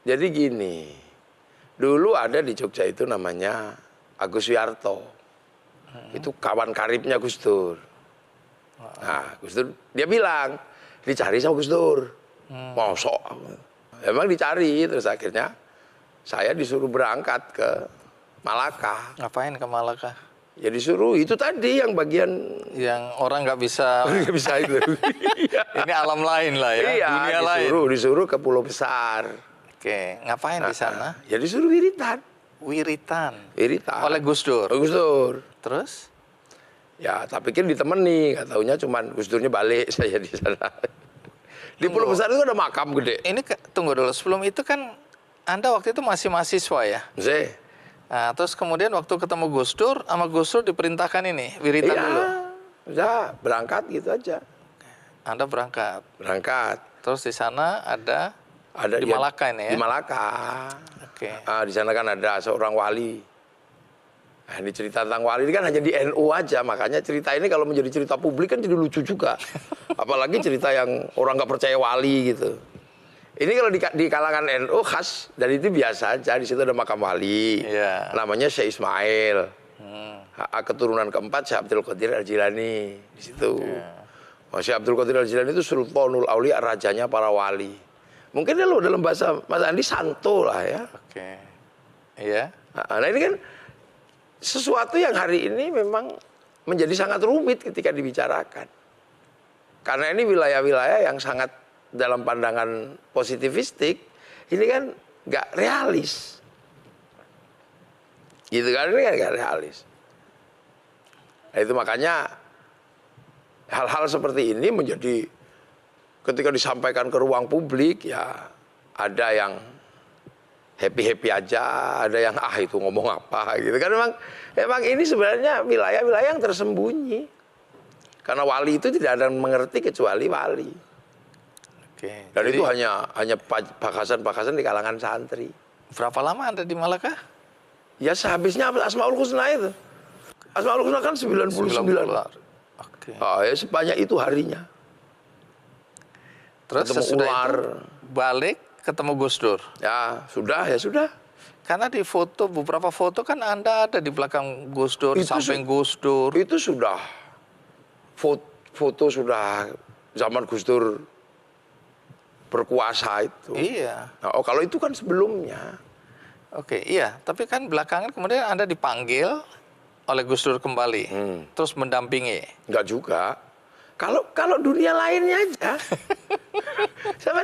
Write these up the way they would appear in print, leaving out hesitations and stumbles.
Jadi gini, dulu ada di Jogja itu namanya Agus Wiarto. Itu kawan karibnya Gus Dur. Nah, Gus Dur, dia bilang, dicari sama Gus Dur. Mosok. Emang dicari, terus akhirnya saya disuruh berangkat ke Malaka. Ngapain ke Malaka? Ya disuruh, itu tadi yang bagian... Yang orang nggak bisa... Nggak bisa itu. Ini alam lain lah ya, iya, dunia lain. Disuruh ke Pulau Besar. Oke, ngapain di sana? Ya disuruh wiritan. Wiritan. Wiritan. Oleh Gus Dur? Gus Dur. Terus? Ya, tak pikir ditemani. Gak taunya cuman Gus Durnya balik, saya di sana. Di Pulau Besar itu ada makam gede. Ini, tunggu dulu, sebelum itu kan Anda waktu itu masih mahasiswa ya? Masih. Nah, terus kemudian waktu ketemu Gus Dur, sama Gus Dur diperintahkan ini, wiritan dulu? Iya, berangkat gitu aja. Anda berangkat? Berangkat. Terus di sana ada di Malaka ini ya? Di Malaka. Oke. Di sana kan ada seorang wali. Nah, ini cerita tentang wali ini kan hanya di NU aja, makanya cerita ini kalau menjadi cerita publik kan jadi lucu juga. Apalagi cerita yang orang nggak percaya wali gitu. Ini kalau di kalangan NU khas, dan itu biasa aja, di situ ada makam wali. Yeah. Namanya Syekh Ismail. Keturunan keempat Syekh Abdul Qadir Al-Jilani di situ. Yeah. Syekh Abdul Qadir Al-Jilani itu Sultanul Aulia, rajanya para wali. Mungkin kalau dalam bahasa Mas Andi santo lah ya. Oke. Iya. Nah, ini kan sesuatu yang hari ini memang menjadi sangat rumit ketika dibicarakan. Karena ini wilayah-wilayah yang sangat dalam pandangan positivistik, ini kan nggak realis. Gitu kan, ini kan nggak realis. Nah, itu makanya hal-hal seperti ini menjadi ketika disampaikan ke ruang publik, ya ada yang happy-happy aja, ada yang itu ngomong apa gitu kan. Memang ini sebenarnya wilayah-wilayah yang tersembunyi. Karena wali itu tidak ada yang mengerti kecuali wali. Oke. Dan itu hanya bakasan-bakasan di kalangan santri. Berapa lama Anda di Malaka? Ya sehabisnya Asmaul Husna itu. Asmaul Husna kan 99. Oke. Ya sebanyak itu harinya. Terus ketemu sesudah ular. Itu balik ketemu Gus Dur. Ya sudah. Karena di foto, beberapa foto kan Anda ada di belakang Gus Dur, di samping Gus Dur. Itu sudah foto sudah zaman Gus Dur berkuasa itu. Iya. Nah, kalau itu kan sebelumnya. Oke, iya. Tapi kan belakangan kemudian Anda dipanggil oleh Gus Dur kembali, terus mendampingi. Enggak juga. Kalau dunia lainnya aja.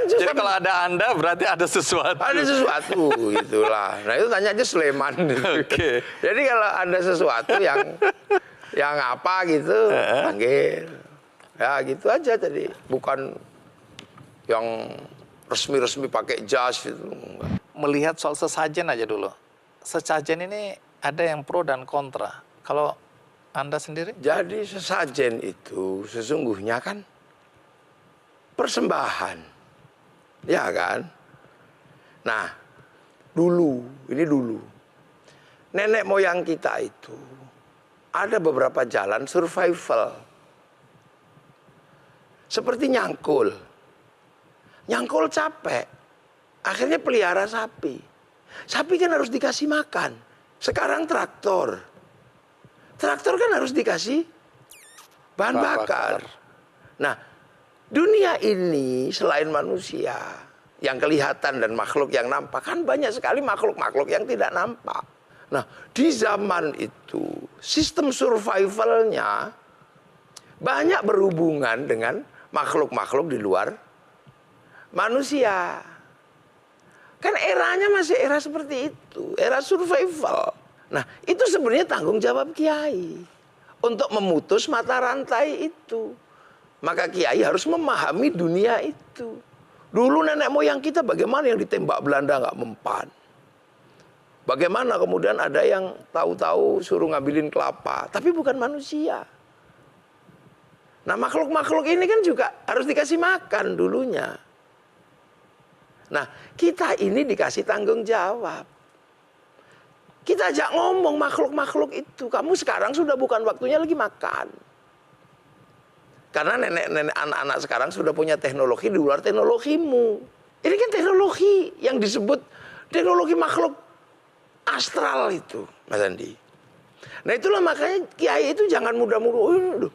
Jadi kalau ada Anda berarti ada sesuatu. Ada sesuatu itulah. Nah itu tanya aja Sleman. Oke. Jadi kalau ada sesuatu yang apa gitu, panggil. Ya gitu aja tadi. Bukan yang resmi-resmi pakai jas itu. Melihat soal sesajen aja dulu. Sesajen ini ada yang pro dan kontra. Kalau Anda sendiri? Jadi sesajen itu sesungguhnya kan persembahan. Ya kan? Nah, dulu. Nenek moyang kita itu ada beberapa jalan survival. Seperti nyangkul. Nyangkul capek. Akhirnya pelihara sapi. Sapi kan harus dikasih makan. Sekarang traktor. Traktor kan harus dikasih bahan bakar. Nah, dunia ini selain manusia yang kelihatan dan makhluk yang nampak, kan banyak sekali makhluk-makhluk yang tidak nampak. Nah, di zaman itu sistem survivalnya banyak berhubungan dengan makhluk-makhluk di luar manusia. Kan eranya masih era seperti itu, era survival. Nah, itu sebenarnya tanggung jawab kiai untuk memutus mata rantai itu. Maka kiai harus memahami dunia itu. Dulu nenek moyang kita bagaimana yang ditembak Belanda nggak mempan. Bagaimana kemudian ada yang tahu-tahu suruh ngambilin kelapa, tapi bukan manusia. Nah, makhluk-makhluk ini kan juga harus dikasih makan dulunya. Nah, kita ini dikasih tanggung jawab. Kita ajak ngomong makhluk-makhluk itu. Kamu sekarang sudah bukan waktunya lagi makan. Karena nenek-nenek anak-anak sekarang sudah punya teknologi di luar teknologimu. Ini kan teknologi yang disebut teknologi makhluk astral itu, Mas Andi. Nah itulah makanya kiai itu jangan mudah-mudah.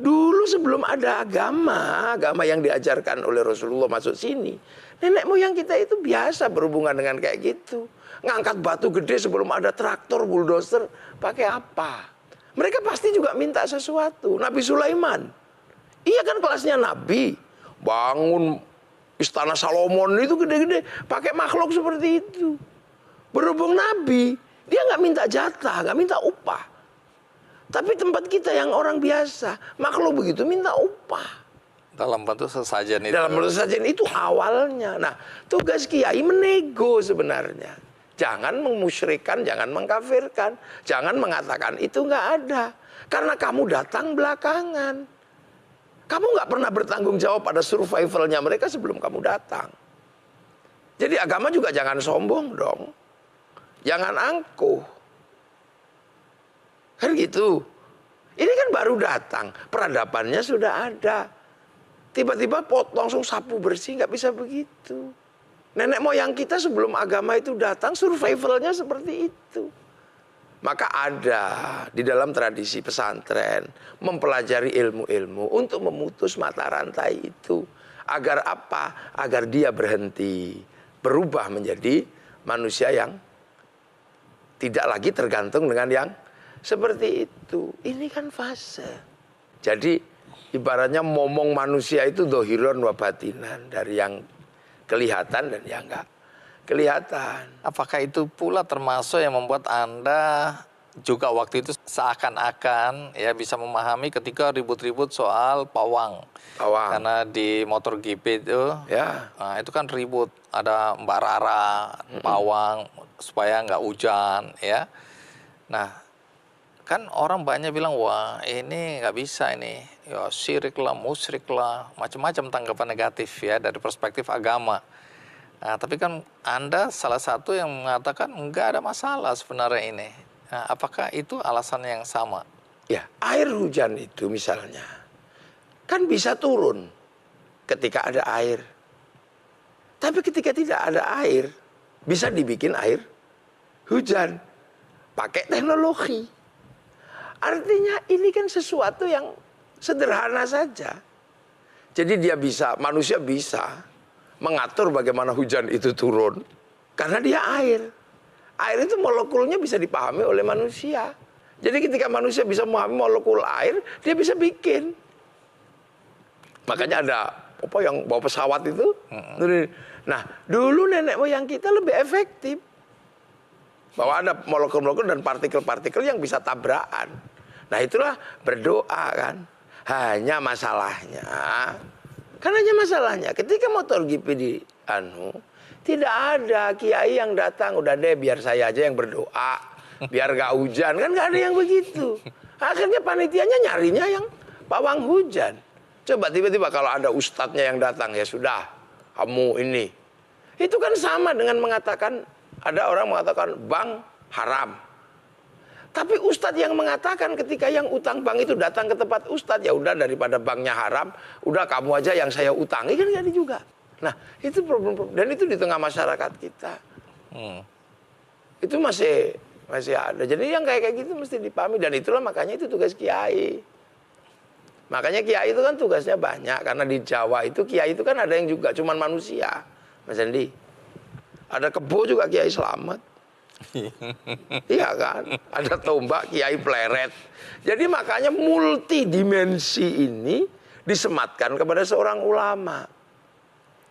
Dulu sebelum ada agama yang diajarkan oleh Rasulullah masuk sini, nenek moyang kita itu biasa berhubungan dengan kayak gitu. Ngangkat batu gede sebelum ada traktor, bulldozer, pakai apa? Mereka pasti juga minta sesuatu. Nabi Sulaiman, iya kan kelasnya Nabi, bangun Istana Salomon itu gede-gede, pakai makhluk seperti itu. Berhubung Nabi, dia nggak minta jatah, nggak minta upah. Tapi tempat kita yang orang biasa, makhluk begitu minta upah. Dalam bentuk sesajen itu. Dalam bentuk sesajen itu awalnya. Nah, tugas kiai menego sebenarnya. Jangan memusyrikan, jangan mengkafirkan, jangan mengatakan itu nggak ada. Karena kamu datang belakangan. Kamu nggak pernah bertanggung jawab pada survivalnya mereka sebelum kamu datang. Jadi agama juga jangan sombong dong. Jangan angkuh. Kan gitu. Ini kan baru datang. Peradabannya sudah ada. Tiba-tiba langsung sapu bersih. Nggak bisa begitu. Nenek moyang kita sebelum agama itu datang, survivalnya seperti itu. Maka ada di dalam tradisi pesantren mempelajari ilmu-ilmu untuk memutus mata rantai itu. Agar apa? Agar dia berhenti. Berubah menjadi manusia yang tidak lagi tergantung dengan yang seperti itu. Ini kan fase. Jadi ibaratnya momong manusia itu dohiron wa batinan. Dari yang kelihatan dan yang enggak kelihatan. Apakah itu pula termasuk yang membuat Anda juga waktu itu seakan-akan ya bisa memahami ketika ribut-ribut soal pawang. Karena di motor GP itu, ya. Nah, itu kan ribut. Ada Mbak Rara, pawang, supaya nggak hujan, ya. Nah, kan orang banyak bilang, wah ini nggak bisa ini. Ya syirik lah, musyrik lah, macam-macam tanggapan negatif ya dari perspektif agama. Nah, tapi kan Anda salah satu yang mengatakan enggak ada masalah sebenarnya ini. Nah, apakah itu alasan yang sama? Ya, air hujan itu misalnya kan bisa turun ketika ada air. Tapi ketika tidak ada air, bisa dibikin air hujan pakai teknologi. Artinya ini kan sesuatu yang sederhana saja. Jadi dia bisa, manusia bisa mengatur bagaimana hujan itu turun karena dia air. Air itu molekulnya bisa dipahami oleh manusia. Jadi ketika manusia bisa memahami molekul air, dia bisa bikin. Makanya ada apa yang bawa pesawat itu. Nah, dulu nenek moyang kita lebih efektif. Bahwa ada molekul-molekul dan partikel-partikel yang bisa tabrakan. Nah, itulah berdoa kan. Hanya masalahnya ketika motor GP di tidak ada kiai yang datang, udah deh biar saya aja yang berdoa, biar gak hujan, kan gak ada yang begitu. Akhirnya panitianya nyarinya yang pawang hujan. Coba tiba-tiba kalau ada ustadznya yang datang, ya sudah, kamu ini. Itu kan sama dengan mengatakan, ada orang mengatakan bank haram. Tapi ustadz yang mengatakan ketika yang utang bank itu datang ke tempat ustadz, ya udah daripada banknya haram, udah kamu aja yang saya utangi, kan gak ada juga. Nah, itu problem, dan itu di tengah masyarakat kita. Itu masih ada. Jadi yang kayak gitu mesti dipahami, dan itulah makanya itu tugas kiai. Makanya kiai itu kan tugasnya banyak, karena di Jawa itu kiai itu kan ada yang juga cuman manusia. Mas Andi, ada kebo juga Kiai Slamet. Iya kan, ada tombak Kiai Pleret. Jadi makanya multidimensi ini disematkan kepada seorang ulama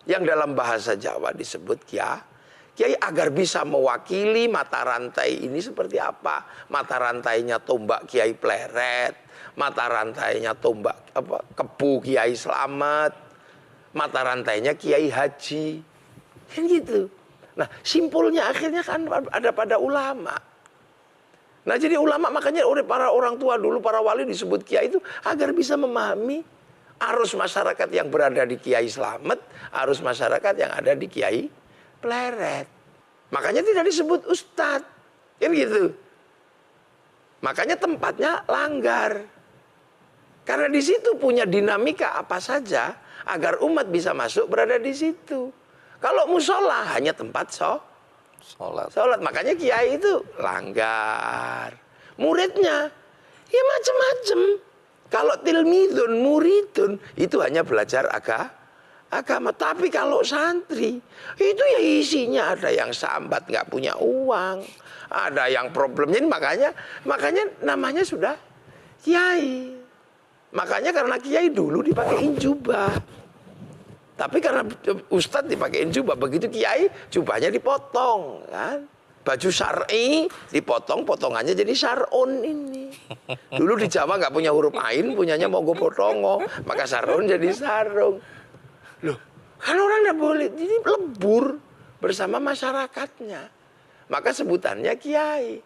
yang dalam bahasa Jawa disebut kiai, agar bisa mewakili mata rantai ini seperti apa. Mata rantainya tombak Kiai Pleret, mata rantainya tombak kebu Kiai Slamet, mata rantainya Kiai Haji, kan gitu. Nah, simpulnya akhirnya kan ada pada ulama. Nah, jadi ulama makanya oleh para orang tua dulu, para wali disebut kiai itu agar bisa memahami arus masyarakat yang berada di Kiai Slamet, arus masyarakat yang ada di Kiai Pleret. Makanya tidak disebut ustadz, kan gitu. Makanya tempatnya langgar. Karena di situ punya dinamika apa saja agar umat bisa masuk berada di situ. Kalau musola hanya tempat Sholat. sholat. Makanya kiai itu langgar. Muridnya ya macam-macam. Kalau tilmidun, muridun itu hanya belajar agama. Tapi kalau santri itu ya isinya ada yang sambat nggak punya uang, ada yang problemnya. Makanya namanya sudah kiai. Makanya karena kiai dulu dipakein jubah. Tapi karena ustadz dipakein jubah, begitu kiai jubahnya dipotong kan. Baju syar'i dipotong, potongannya jadi syar'un ini. Dulu di Jawa nggak punya huruf ain, punyanya mogo potongo, maka syar'un jadi sarung. Loh, kan orang nggak boleh, jadi lebur bersama masyarakatnya. Maka sebutannya kiai.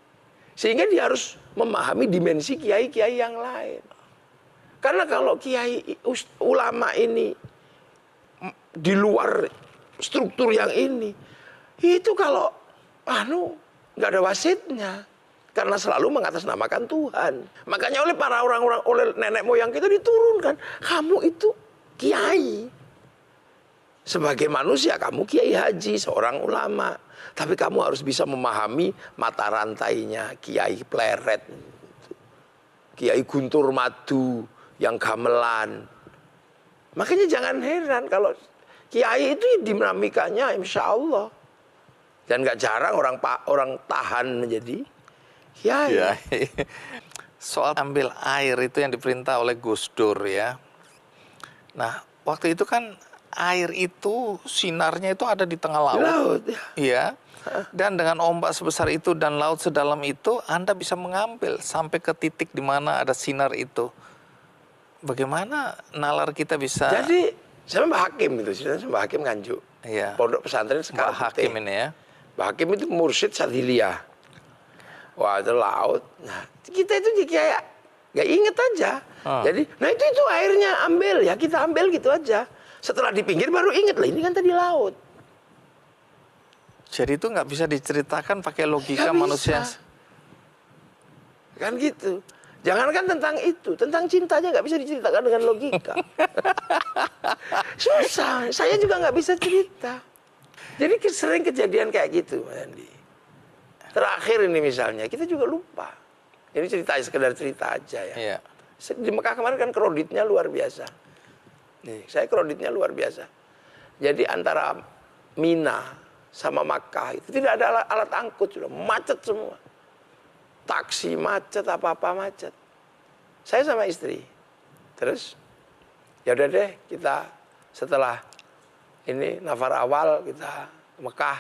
Sehingga dia harus memahami dimensi kiai-kiai yang lain. Karena kalau kiai ulama ini di luar struktur yang ini, itu kalau nggak ada wasitnya, karena selalu mengatasnamakan Tuhan. Makanya oleh para orang-orang, oleh nenek moyang kita diturunkan, kamu itu kiai. Sebagai manusia kamu kiai haji, seorang ulama, tapi kamu harus bisa memahami mata rantainya kiai pleret, kiai guntur madu yang gamelan. Makanya jangan heran kalau kiai itu dinamikanya insya Allah. Dan nggak jarang orang tahan menjadi kiai. Soal ambil air itu yang diperintah oleh Gus Dur ya. Nah, waktu itu kan air itu sinarnya itu ada di tengah laut. Laut ya. Iya. Dan dengan ombak sebesar itu dan laut sedalam itu, Anda bisa mengambil sampai ke titik di mana ada sinar itu. Bagaimana nalar kita bisa? Jadi saya Mbah Hakim itu, Mbah Hakim Nganjuk. Iya. Pondok pesantren sekarang. Mbah Hakim ini ya. Mbah Hakim itu mursyid Sadiliyah. Wah, itu laut. Nah, kita itu kayak nggak inget aja. Jadi, nah itu airnya ambil ya, kita ambil gitu aja. Setelah di pinggir baru inget lah, ini kan tadi laut. Jadi itu nggak bisa diceritakan pakai logika Nggak manusia. bisa. Kan gitu. Jangankan tentang itu, tentang cintanya nggak bisa diceritakan dengan logika. Susah, saya juga nggak bisa cerita. Jadi sering kejadian kayak gitu, Mas Andi. Terakhir ini misalnya, kita juga lupa. Ini cerita, sekedar cerita aja ya. Iya. Di Mekah kemarin kan kreditnya luar biasa. Nih, saya kreditnya luar biasa. Jadi antara Mina sama Makkah itu tidak ada alat angkut, sudah macet semua. Taksi macet, apa-apa macet. Saya sama istri. Terus, ya udah deh, kita setelah ini nafar awal kita ke Mekah.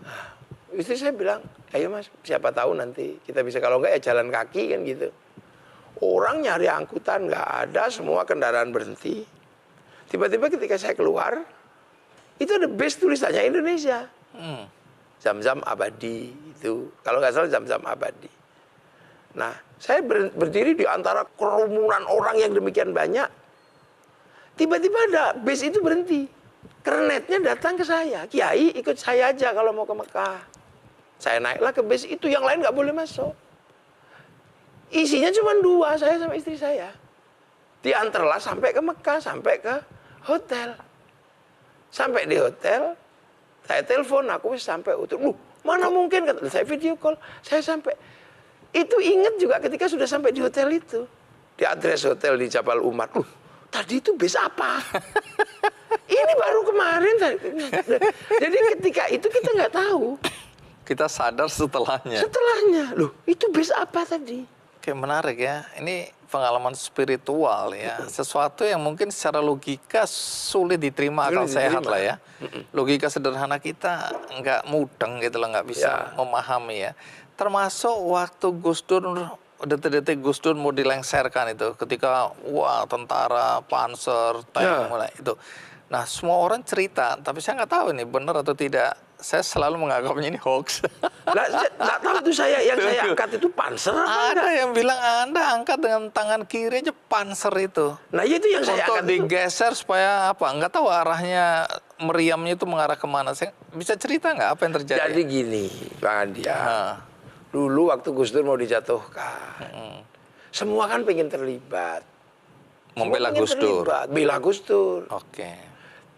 Nah, istri saya bilang, ayo mas, siapa tahu nanti kita bisa, kalau enggak ya jalan kaki kan gitu. Orang nyari angkutan nggak ada, semua kendaraan berhenti. Tiba-tiba ketika saya keluar, itu ada bus tulisannya Indonesia. Zam-zam abadi itu, kalau nggak salah zam-zam abadi. Nah, saya berdiri di antara kerumunan orang yang demikian banyak. Tiba-tiba ada bus itu berhenti. Kernetnya datang ke saya, Kiai ikut saya aja kalau mau ke Mekah. Saya naiklah ke bus itu, yang lain nggak boleh masuk. Isinya cuma 2, saya sama istri saya. Diantarlah sampai ke Mekah, sampai ke hotel. Sampai di hotel, saya telepon, aku sampai hotel. Mana mungkin, saya video call, saya sampai. Itu ingat juga ketika sudah sampai di hotel itu. Di address hotel di Jabal Umar. Tadi itu bis apa? Ini baru kemarin. Jadi ketika itu kita nggak tahu. Kita sadar setelahnya. Setelahnya, itu bis apa tadi? Oke, menarik ya. Ini pengalaman spiritual ya. Sesuatu yang mungkin secara logika sulit diterima akal sehat lah ya. Logika sederhana kita nggak mudeng gitu loh, nggak bisa memahami ya. Termasuk waktu Gus Dur, detik-detik Gus Dur mau dilengserkan itu. Ketika, wah tentara, panser, tank mulai itu. Nah, semua orang cerita, tapi saya nggak tahu ini benar atau tidak. Saya selalu menganggapnya ini hoax. Nggak tahu tuh yang saya angkat itu panser apa ada enggak? yang bilang Anda angkat dengan tangan kiri aja panser itu. Nah itu yang saya untuk angkat digeser supaya apa? Nggak tahu arahnya meriamnya itu mengarah kemana. Saya bisa cerita nggak apa yang terjadi? Jadi gini, Bang Andi ya. Dulu waktu Gus Dur mau dijatuhkan, semua kan pengen terlibat. Membela Gus Dur. Bela Gus Dur. Oke.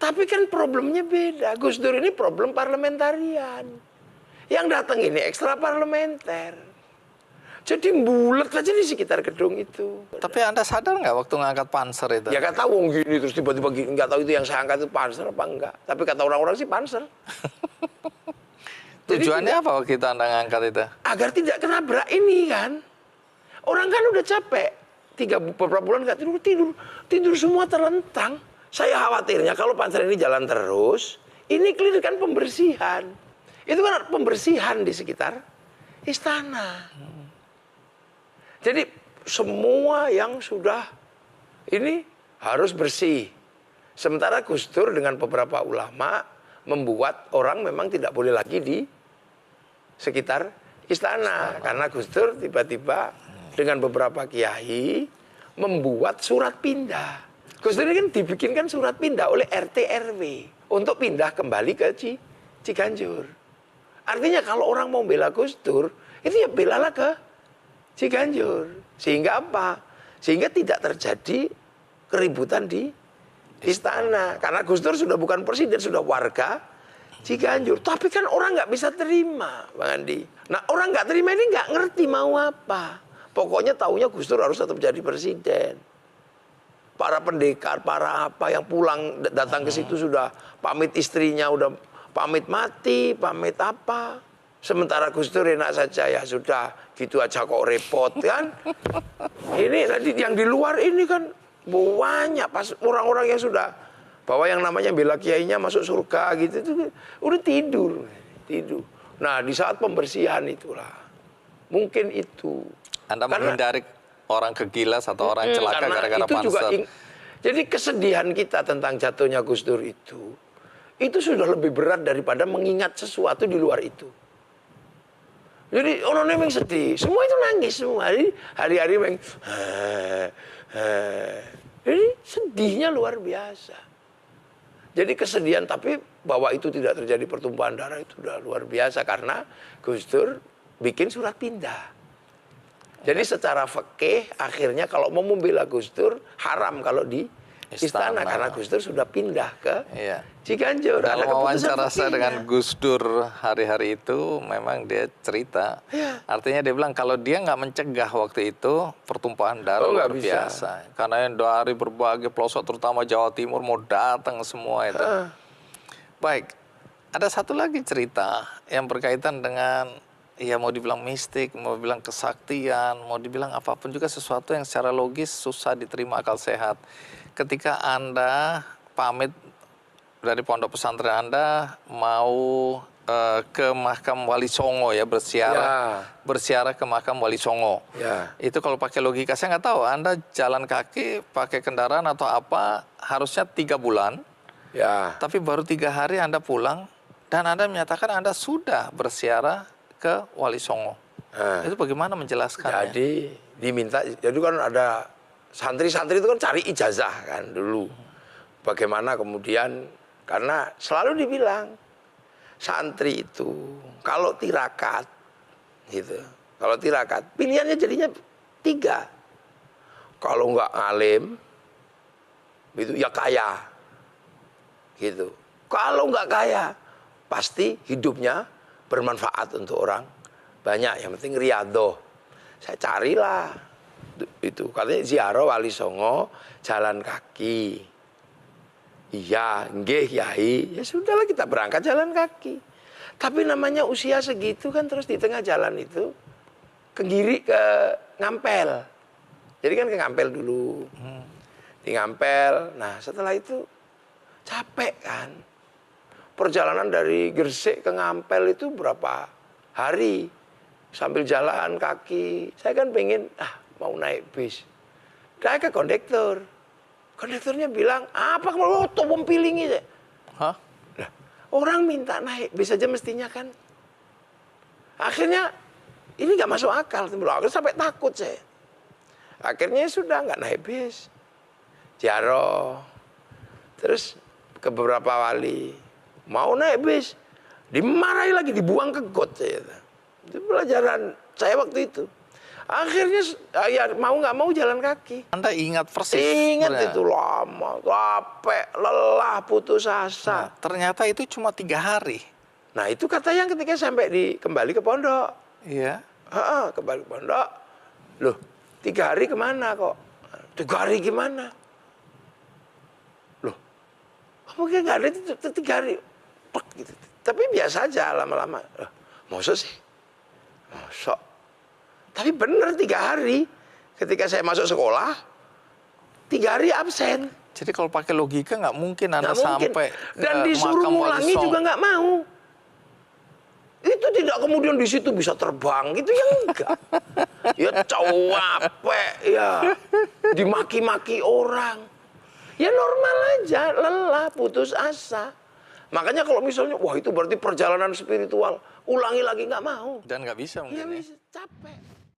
Tapi kan problemnya beda. Gus Dur ini problem parlementarian. Yang datang ini ekstra parlementer. Jadi bulat aja di sekitar gedung itu. Tapi Anda sadar nggak waktu ngangkat Panser itu? Ya nggak tahu gini terus tiba-tiba gini, nggak tahu itu yang saya angkat itu Panser apa enggak. Tapi kata orang-orang sih Panser. Tujuannya apa waktu itu Anda ngangkat itu? Agar tidak kenabrak ini kan. Orang kan udah capek. Beberapa bulan nggak tidur semua terlentang. Saya khawatirnya kalau Panser ini jalan terus, ini clear kan pembersihan. Itu kan pembersihan di sekitar istana. Jadi semua yang sudah ini harus bersih. Sementara Gus Dur dengan beberapa ulama membuat orang memang tidak boleh lagi di sekitar istana. Karena Gus Dur tiba-tiba dengan beberapa kiai membuat surat pindah. Gus Dur ini kan dibikinkan surat pindah oleh RT RW untuk pindah kembali ke Ciganjur. Artinya kalau orang mau bela Gus Dur, itu ya belalah ke Ciganjur. Sehingga apa? Sehingga tidak terjadi keributan di istana. Karena Gus Dur sudah bukan presiden, sudah warga Ciganjur. Tapi kan orang nggak bisa terima, Bang Andi. Nah orang nggak terima ini nggak ngerti mau apa. Pokoknya taunya Gus Dur harus tetap jadi presiden. Para pendekar, para apa yang pulang datang ke situ sudah pamit istrinya, udah pamit mati, pamit apa. Sementara Gus Dur enak saja, ya sudah gitu aja kok repot kan. Ini nanti yang di luar ini kan banyak pas orang-orang yang sudah bahwa yang namanya bela kiainya masuk surga gitu itu udah tidur. Nah di saat pembersihan itulah mungkin itu. Anda menghindari orang kegilas atau orang celaka gara-gara Panser. Jadi kesedihan kita tentang jatuhnya Gus Dur itu sudah lebih berat daripada mengingat sesuatu di luar itu. Jadi orang memang sedih, semua itu nangis semua. Jadi hari-hari memang, jadi sedihnya luar biasa. Jadi kesedihan, tapi bahwa itu tidak terjadi pertumpahan darah itu sudah luar biasa karena Gus Dur bikin surat pindah. Jadi secara fikih akhirnya kalau mau membela Gus Dur haram kalau di istana karena Gus Dur sudah pindah ke Ciganjur. Dalam wawancara saya dengan Gus Dur hari-hari itu memang dia cerita, artinya dia bilang kalau dia nggak mencegah waktu itu pertumpahan darah luar biasa. Karena yang dari berbagai pelosok terutama Jawa Timur mau datang semua itu. Baik, ada satu lagi cerita yang berkaitan dengan ya mau dibilang mistik, mau dibilang kesaktian, mau dibilang apapun juga sesuatu yang secara logis susah diterima akal sehat. Ketika Anda pamit dari pondok pesantren Anda mau ke makam Wali Songo ya bersiarah ke makam Wali Songo. Itu kalau pakai logika saya nggak tahu Anda jalan kaki pakai kendaraan atau apa harusnya 3 bulan. Tapi baru 3 hari Anda pulang dan Anda menyatakan Anda sudah bersiarah ke Wali Songo. Itu bagaimana menjelaskannya? Jadi diminta, jadi kan ada santri-santri itu kan cari ijazah kan dulu. Bagaimana kemudian, karena selalu dibilang, santri itu kalau tirakat, gitu. Kalau tirakat, pilihannya jadinya 3. Kalau nggak ngalim, itu ya kaya. Gitu. Kalau nggak kaya, pasti hidupnya bermanfaat untuk orang banyak. Yang penting riyadhah. Saya carilah itu katanya ziarah Wali Songo jalan kaki. Iya, nggih Kyai. Ya sudahlah kita berangkat jalan kaki. Tapi namanya usia segitu kan terus di tengah jalan itu ke Ngampel. Jadi kan ke Ngampel dulu. Di Ngampel. Nah, setelah itu capek kan. Perjalanan dari Gresik ke Ngampel itu berapa hari sambil jalan kaki. Saya kan pengen mau naik bis. Saya ke kondektur. Kondekturnya bilang, apa kamu topom piling ini? Hah? Nah, orang minta naik bis aja mestinya kan. Akhirnya ini nggak masuk akal. Akhirnya sampai takut saya. Akhirnya sudah nggak naik bis. Ziarah. Terus ke beberapa wali. Mau naik bis. Dimarahi lagi, dibuang ke got saya. Itu pelajaran saya waktu itu. Akhirnya ya mau nggak mau jalan kaki. Anda ingat persis. Ingat sebenarnya. itu lama, capek, lelah, putus Nah, asa. ternyata itu cuma 3 hari. Nah itu kata yang ketika sampai kembali ke pondok. Iya. Kembali ke pondok. Loh, 3 hari kemana kok? 3 hari gimana? Loh, mungkin nggak ada itu 3 hari. Pek, gitu. Tapi biasa aja lama-lama. Masa sih? Masa? Tapi benar 3 hari. Ketika saya masuk sekolah, 3 hari absen. Jadi kalau pakai logika nggak mungkin Anda Nggak mungkin. sampai Dan disuruh makam Wali ngulangi Songo. juga nggak mau. Itu tidak kemudian di situ bisa terbang gitu ya enggak. Ya capek ya. Dimaki-maki orang. Ya normal aja, lelah, putus asa. Makanya kalau misalnya wah itu berarti perjalanan spiritual, ulangi lagi nggak mau. Dan nggak bisa Ya mungkin ya. bisa capek.